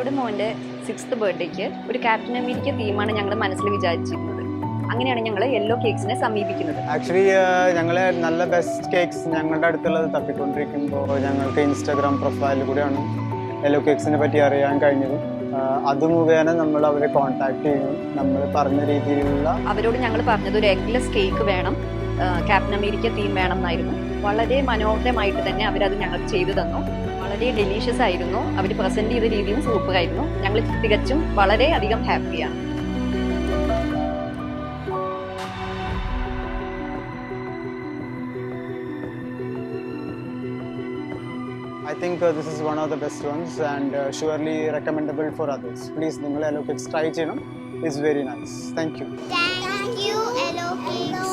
ഞങ്ങളുടെ മോൻ്റെ 6th ബർത്ത്ഡേക്ക് ഒരു ക്യാപ്റ്റൻ അമേരിക്ക തീമാണ് ഞങ്ങൾ മനസ്സിൽ വിചാരിച്ചിരുന്നത്. അങ്ങനെയാണ് ഞങ്ങൾ യെല്ലോ കേക്സിനെ സമീപിക്കുന്നത്. ആക്ച്വലി ഞങ്ങൾ നല്ല ബെസ്റ്റ് കേക്ക്സ് ഞങ്ങളുടെ അടുത്തുള്ളത് തപ്പിക്കൊണ്ടിരിക്കുമ്പോൾ ഞങ്ങൾക്ക് ഇൻസ്റ്റാഗ്രാം പ്രൊഫൈലിൽ കൂടെയാണ് യെല്ലോ കേക്സിനെ പറ്റി അറിയാൻ കഴിഞ്ഞത്. അത് മുഖേന നമ്മൾ അവരെ കോൺടാക്ട് ചെയ്യുന്നു. നമ്മൾ പറഞ്ഞ രീതിയിലുള്ള അവരോട് ഞങ്ങൾ പറഞ്ഞത് ഒരു എഗ്ലെസ് കേക്ക് വേണം, ക്യാപ്റ്റൻ അമേരിക്ക തീം വേണം എന്നായിരുന്നു. വളരെ മനോഹരമായിട്ട് തന്നെ അവരത് ഞങ്ങൾക്ക് ചെയ്തു തന്നു. വളരെ ഡെലീഷ്യസ് ആയിരുന്നു. അവർ പ്രസന്റ് ചെയ്ത രീതിയും സൂപ്പറായിരുന്നു. ഞങ്ങൾ തികച്ചും വളരെയധികം ഹാപ്പിയാണ്. I think this is one of the best ones and surely recommendable for others. Please, നിങ്ങൾ യെല്ലോ കേക്ക്സ് ട്രൈ ചെയ്യണം. It's very nice. Thank you. Thank you, Hello Kids.